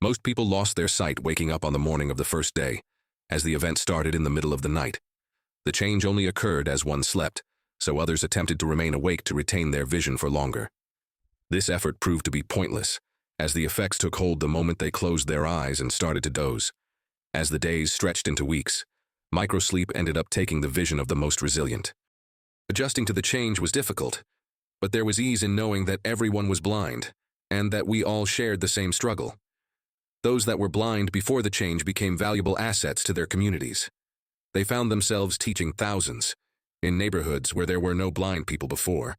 Most people lost their sight waking up on the morning of the first day, as the event started in the middle of the night. The change only occurred as one slept, so others attempted to remain awake to retain their vision for longer. This effort proved to be pointless, as the effects took hold the moment they closed their eyes and started to doze. As the days stretched into weeks, microsleep ended up taking the vision of the most resilient. Adjusting to the change was difficult, but there was ease in knowing that everyone was blind, and that we all shared the same struggle. Those that were blind before the change became valuable assets to their communities. They found themselves teaching thousands, in neighborhoods where there were no blind people before.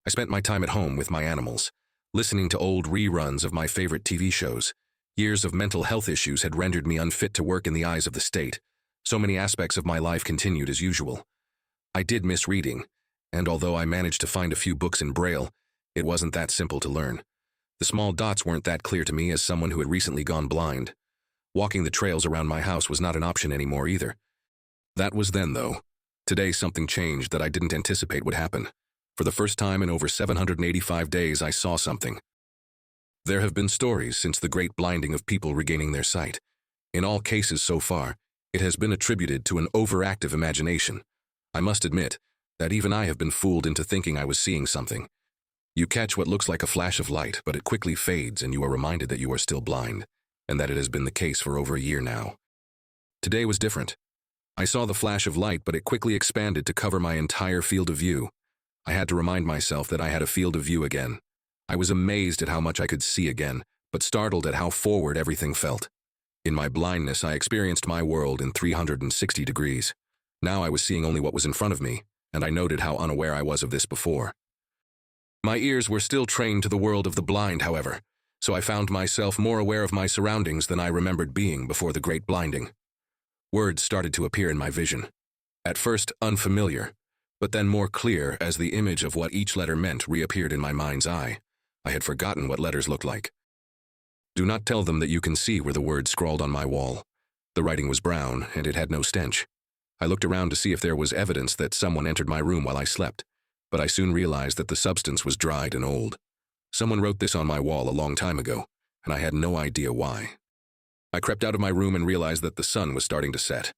I spent my time at home with my animals, listening to old reruns of my favorite TV shows. Years of mental health issues had rendered me unfit to work in the eyes of the state. So many aspects of my life continued as usual. I did miss reading, and although I managed to find a few books in Braille, it wasn't that simple to learn. The small dots weren't that clear to me as someone who had recently gone blind. Walking the trails around my house was not an option anymore either. That was then, though. Today something changed that I didn't anticipate would happen. For the first time in over 785 days, I saw something. There have been stories since the great blinding of people regaining their sight. In all cases so far, it has been attributed to an overactive imagination. I must admit that even I have been fooled into thinking I was seeing something. You catch what looks like a flash of light, but it quickly fades and you are reminded that you are still blind, and that it has been the case for over a year now. Today was different. I saw the flash of light, but it quickly expanded to cover my entire field of view. I had to remind myself that I had a field of view again. I was amazed at how much I could see again, but startled at how forward everything felt. In my blindness, I experienced my world in 360 degrees. Now I was seeing only what was in front of me, and I noted how unaware I was of this before. My ears were still trained to the world of the blind, however, so I found myself more aware of my surroundings than I remembered being before the great blinding. Words started to appear in my vision. At first unfamiliar, but then more clear as the image of what each letter meant reappeared in my mind's eye. I had forgotten what letters looked like. Do not tell them that you can see were the words scrawled on my wall. The writing was brown, and it had no stench. I looked around to see if there was evidence that someone entered my room while I slept, but I soon realized that the substance was dried and old. Someone wrote this on my wall a long time ago, and I had no idea why. I crept out of my room and realized that the sun was starting to set.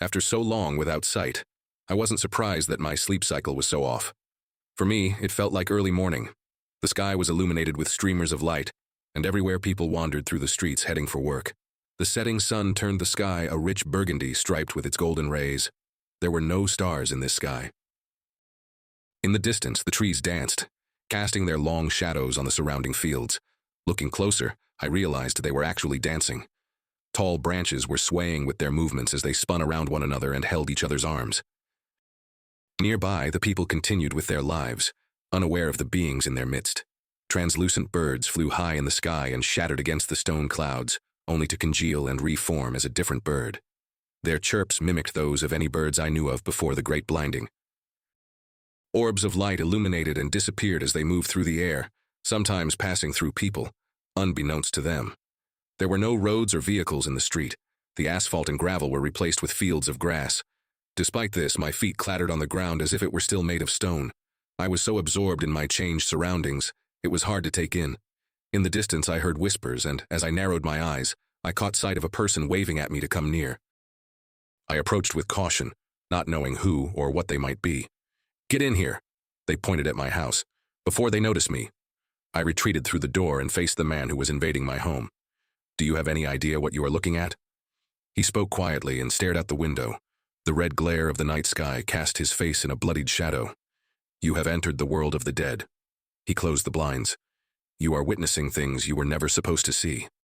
After so long without sight, I wasn't surprised that my sleep cycle was so off. For me, it felt like early morning. The sky was illuminated with streamers of light, and everywhere people wandered through the streets heading for work. The setting sun turned the sky a rich burgundy striped with its golden rays. There were no stars in this sky. In the distance, the trees danced, casting their long shadows on the surrounding fields. Looking closer, I realized they were actually dancing. Tall branches were swaying with their movements as they spun around one another and held each other's arms. Nearby, the people continued with their lives, unaware of the beings in their midst. Translucent birds flew high in the sky and shattered against the stone clouds, only to congeal and reform as a different bird. Their chirps mimicked those of any birds I knew of before the great blinding. Orbs of light illuminated and disappeared as they moved through the air, sometimes passing through people, unbeknownst to them. There were no roads or vehicles in the street. The asphalt and gravel were replaced with fields of grass. Despite this, my feet clattered on the ground as if it were still made of stone. I was so absorbed in my changed surroundings, it was hard to take in. In the distance, I heard whispers, and as I narrowed my eyes, I caught sight of a person waving at me to come near. I approached with caution, not knowing who or what they might be. "Get in here," they pointed at my house. Before they noticed me, I retreated through the door and faced the man who was invading my home. "Do you have any idea what you are looking at?" He spoke quietly and stared out the window. The red glare of the night sky cast his face in a bloodied shadow. "You have entered the world of the dead." He closed the blinds. "You are witnessing things you were never supposed to see."